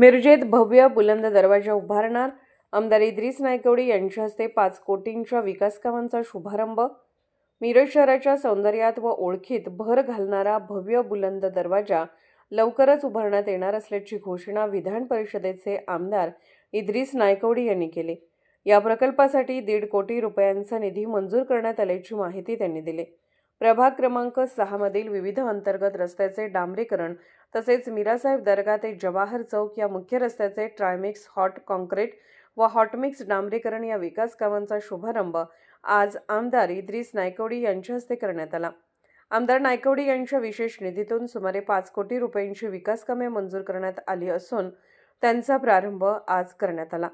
मिरजेत भव्य बुलंद दरवाजा उभारणार आमदार इद्रिस नायकवडी यांच्या हस्ते 5 कोटींच्या विकास कामांचा शुभारंभ। मिरज शहराच्या सौंदर्यात व ओळखीत भर घालणारा भव्य बुलंद दरवाजा लवकरच उभारण्यात येणार असल्याची घोषणा विधान परिषदेचे आमदार इद्रिस नायकवडी यांनी केली। या प्रकल्पासाठी 1.5 कोटी रुपयांचा निधी मंजूर करण्यात आल्याची माहिती त्यांनी दिली। प्रभाग क्रमांक 6 मधील विविध अंतर्गत रस्त्याचे डांबरीकरण तसेच मीरासाहेब दर्गा ते जवाहर चौक या मुख्य रस्त्याचे ट्रायमिक्स हॉट कॉन्क्रीट व हॉटमिक्स डांबरीकरण या विकास कामांचा शुभारंभ आज आमदार इद्रिस नायकवडी यांच्या हस्ते करण्यात आला। आमदार नायकवडी यांच्या विशेष निधीतून सुमारे 5 कोटी रुपयांची विकास कामे मंजूर करण्यात आली असून त्यांचा प्रारंभ आज करण्यात आला।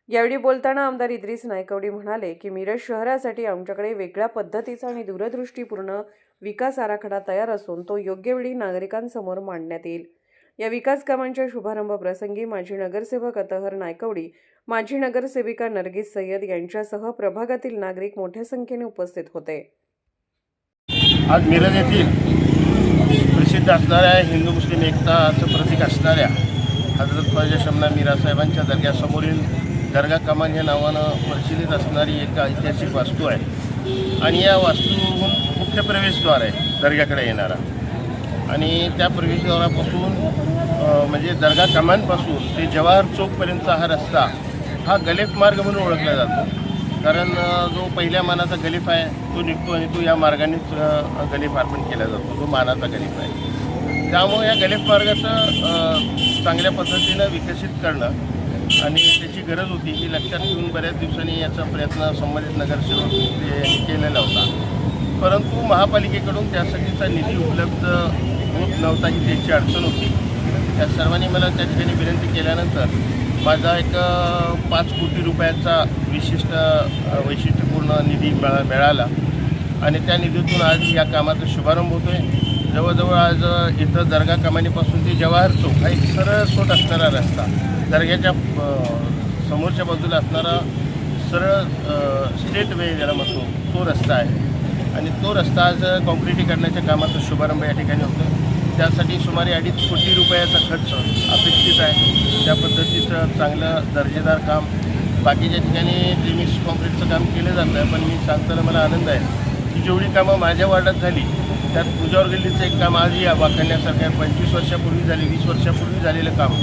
यावेळी बोलताना आमदार इद्रिस नायकवडी म्हणाले की मिरज शहरासाठी आमच्याकडे वेगळ्या पद्धतीचा आणि दूरदृष्टीपूर्ण विकास आराखडा तयार असून तो योग्य वेळी नागरिकांसमोर मांडण्यात येईल। या विकास कामांच्या शुभारंभ प्रसंगी माजी नगरसेवक अतहर नायकवडी, माजी नगरसेविका नरगिस सय्यद यांच्यासह प्रभागातील नागरिक मोठ्या संख्येने उपस्थित होते। आज मिरज येथील प्रसिद्ध असणाऱ्या हिंदू मुस्लिम एकताचं प्रतीक असणाऱ्या हजरत ख्वाजा शमना मीरा साहेबांच्या दर्ग्यासमोरील दर्गा कमान या नावानं प्रचलित असणारी एक ऐतिहासिक वास्तू आहे आणि या वास्तूहून मुख्य प्रवेशद्वार आहे दर्ग्याकडे येणारा आणि त्या प्रवेशद्वारापासून म्हणजे दर्गा कमानपासून ते जवाहर चौकपर्यंतचा हा रस्ता हा गलेफ मार्ग म्हणून ओळखला जातो। कारण जो पहिल्या मानाचा गलेफ आहे तो निघतो आणि तो या मार्गानेच गलेफ अर्पण केला जातो, जो मानाचा गलेफ आहे। त्यामुळे या गलेफ मार्गाचं चांगल्या पद्धतीनं विकसित करणं आणि त्याची गरज होती ही लक्षात घेऊन बऱ्याच दिवसांनी याचा प्रयत्न संबंधित नगरसेवक यांनी केलेला होता, परंतु महापालिकेकडून त्यासाठीचा निधी उपलब्ध होत नव्हता ही त्याची अडचण होती। त्या सर्वांनी मला त्या ठिकाणी विनंती केल्यानंतर माझा एक 5 कोटी रुपयाचा विशिष्ट वैशिष्ट्यपूर्ण निधी मिळाला आणि त्या निधीतून आज या कामाचा शुभारंभ होतो आहे। जवळजवळ आज इथं दर्गा कमानीपासून ते जवाहर चौक हा एक सरळ सोट असणारा रस्ता, दर्ग्याच्या समोरच्या बाजूला असणारा सरळ स्ट्रेट वे ज्याला म्हणतो तो रस्ता आहे आणि तो रस्ता आज कॉन्क्रिटीकरणाच्या कामाचा शुभारंभ या ठिकाणी होतो। त्यासाठी सुमारे 2.5 कोटी रुपयाचा खर्च अपेक्षित आहे। त्या पद्धतीचं चांगलं दर्जेदार काम बाकीच्या ठिकाणी प्रीमिक्स कॉन्क्रीटचं काम केलं जातं आहे, पण मी सांगताना मला आनंद आहे की जेवढी कामं माझ्या वार्डात झाली त्यात पूजावर गल्लीचं एक काम आजही वाखाणण्यासारखं आहे। 25 वर्षापूर्वी झाले, 20 वर्षापूर्वी झालेलं काम,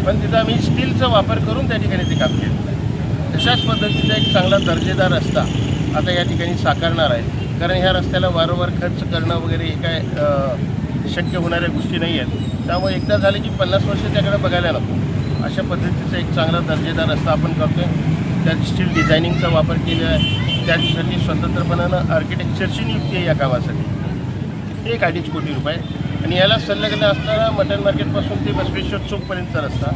पण तिथं आम्ही स्टीलचा वापर करून त्या ठिकाणी ते काम केलं। तशाच पद्धतीचा एक चांगला दर्जेदार रस्ता आता या ठिकाणी साकारणार आहे, कारण ह्या रस्त्याला वारंवार खर्च करणं वगैरे हे काय शक्य होणाऱ्या गोष्टी नाही आहेत। त्यामुळे एकदा झालं की 50 वर्ष त्याकडे बघायला नको अशा पद्धतीचा एक चांगला दर्जेदार रस्ता आपण करतो आहे। त्यात स्टील डिझायनिंगचा वापर केला आहे, त्यासाठी स्वतंत्रपणानं आर्किटेक्चरची नियुक्ती आहे या कामासाठी, 1.5 कोटी रुपये आणि याला संलग्न असणारा मटन मार्केटपासून ते बसवेश्वर चौकपर्यंतचा रस्ता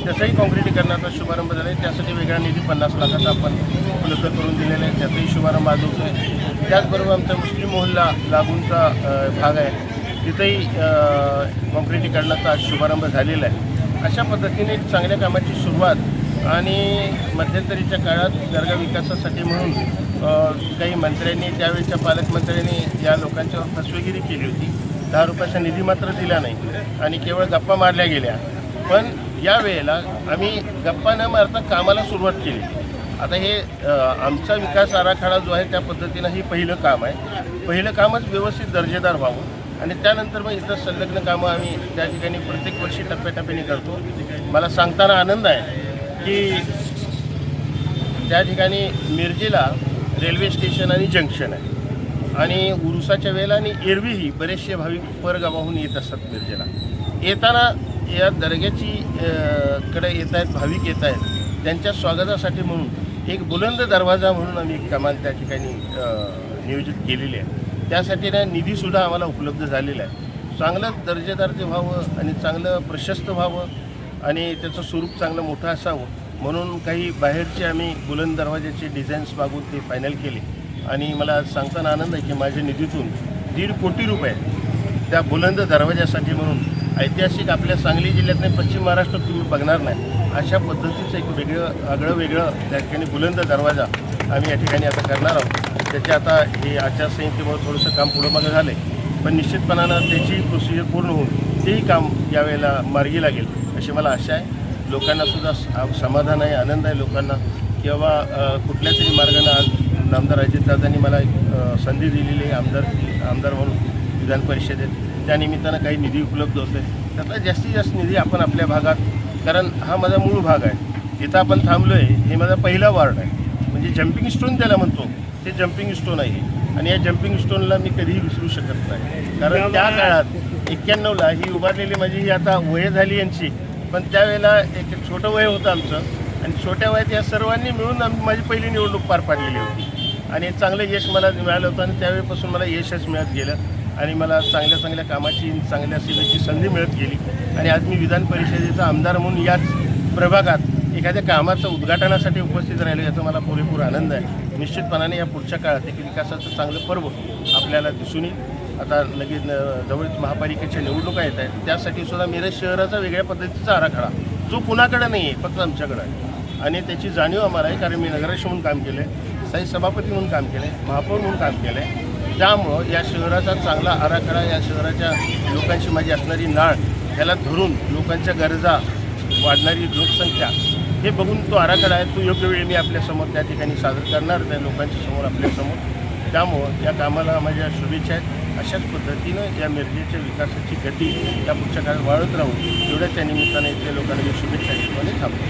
त्याचाही कॉन्क्रिटीकरणाचा शुभारंभ झाला आहे। त्यासाठी वेगळा निधी 50 लाखाचा आपण उपलब्ध करून दिलेला आहे, त्याचाही शुभारंभ आज होतो आहे। त्याचबरोबर आमचा मुस्लिम मोहल्ला लागूनचा भाग आहे, तिथंही कॉन्क्रिटीकरणाचा शुभारंभ झालेला आहे। अशा पद्धतीने एक चांगल्या कामाची सुरुवात आणि मध्यंतरीच्या काळात दर्गा विकासासाठी म्हणून काही मंत्र्यांनी त्यावेळेच्या पालकमंत्र्यांनी या लोकांच्यावर फसवेगिरी केली होती। 10 रुपयाचा निधी मात्र दिला नाही आणि केवळ गप्पा मारल्या गेल्या, पण यावेळेला आम्ही गप्पा न मारता कामाला सुरुवात केली। आता हे आमचा विकास आराखडा जो आहे त्या पद्धतीनं ही पहिलं काम आहे। पहिलं कामच व्यवस्थित दर्जेदार व्हावं आणि त्यानंतर मग इथं संलग्न कामं आम्ही त्या ठिकाणी प्रत्येक वर्षी टप्प्याटप्प्याने करतो। मला सांगताना आनंद आहे की त्या ठिकाणी मिरजेला रेल्वे स्टेशन आणि जंक्शन आहे आणि उरुसाच्या वेळेला आणि एरवीही बरेचसे भाविक परगावाहून येत असतात मिरजेला। येताना या दर्ग्याची कडे येत आहेत, भाविक येत आहेत, त्यांच्या स्वागतासाठी म्हणून एक बुलंद दरवाजा म्हणून आम्ही एक कमान त्या ठिकाणी नियोजित केलेली आहे। त्यासाठी निधीसुद्धा आम्हाला उपलब्ध झालेला आहे। चांगलं दर्जेदार ते व्हावं आणि चांगलं प्रशस्त व्हावं आणि त्याचं स्वरूप चांगलं मोठं असावं म्हणून काही बाहेरचे आम्ही बुलंद दरवाजाचे डिझाईन्स मागून ते फायनल केले आणि मला सांगताना आनंद आहे की माझ्या निधीतून 1.5 कोटी रुपये त्या बुलंद दरवाजासाठी म्हणून ऐतिहासिक आपल्या सांगली जिल्ह्यातले पश्चिम महाराष्ट्रात तुम्ही बघणार नाही अशा पद्धतीचं एक वेगळं त्या ठिकाणी बुलंद दरवाजा आम्ही या ठिकाणी आता करणार आहोत। त्याचे आता हे आचारसंहितेमुळे थोडंसं काम पुढं मागं झालं आहे, पण निश्चितपणानं त्याची प्रोसिजर पूर्ण होऊन तेही काम यावेळेला मार्गी लागेल अशी मला आशा आहे. लोकांनासुद्धा समाधान आहे, आनंद आहे लोकांना की बाबा कुठल्या तरी मार्गानं आज आमदार अजितदादांनी मला एक संधी दिलेली आहे आमदार म्हणून विधान परिषदेत. त्यानिमित्तानं काही निधी उपलब्ध होते. त्यातला जास्तीत जास्त निधी आपण आपल्या भागात, कारण हा माझा मूळ भाग आहे, जिथं आपण थांबलो आहे हे माझा पहिला वार्ड आहे. म्हणजे जम्पिंग स्टोन त्याला म्हणतो, ते जम्पिंग स्टोन आहे. आणि या जम्पिंग स्टोनला मी कधीही विसरू शकत नाही. कारण त्या काळात 91ला ही उभारलेली माझी ही आता वय झाली यांची, पण त्यावेळेला एक छोटं वय होतं आमचं. आणि छोट्या वयात या सर्वांनी मिळून माझी पहिली निवडणूक पार पाडलेली होती. आणि चांगलं यश मला मिळालं होतं. आणि त्यावेळेपासून मला यशच मिळत गेलं आणि मला चांगल्या चांगल्या कामाची, चांगल्या सेवेची संधी मिळत गेली. आणि आज मी विधान परिषदेचा आमदार म्हणून याच प्रभागात एखाद्या कामाचं उद्घाटनासाठी उपस्थित राहिलो, याचा मला पुरेपूर आनंद आहे. निश्चितपणाने या पुढच्या काळात एक विकासाचं चांगलं पर्व आपल्याला दिसून येईल. आता लगेच जवळच महापालिकेच्या निवडणुका येत आहेत, त्यासाठी सुद्धा मिरज शहराचा वेगळ्या पद्धतीचा आराखडा जो कुणाकडे नाही आहे, फक्त आमच्याकडे आहे. आणि त्याची जाणीव आम्हाला आहे, कारण मी नगराध्यक्ष म्हणून काम केलं आहे, स्थायी सभापती म्हणून काम केलं आहे, महापौर म्हणून काम केलं आहे. त्यामुळं या शहराचा चांगला आराखडा, या शहराच्या लोकांची माझी असणारी नाळ, ह्याला धरून लोकांच्या गरजा, वाढणारी लोकसंख्या हे बघून तो आराखडा आहे, तो योग्य वेळी मी आपल्यासमोर त्या ठिकाणी सादर करणार त्या लोकांच्या समोर, आपल्यासमोर. त्यामुळं या कामाला माझ्या शुभेच्छा आहेत. अशाच पद्धतीनं या मिरजेच्या विकासाची गती या पुढच्या काळात वाढत राहून एवढ्या त्या निमित्ताने इथल्या लोकांना मी शुभेच्छा देतो आणि थांबतो.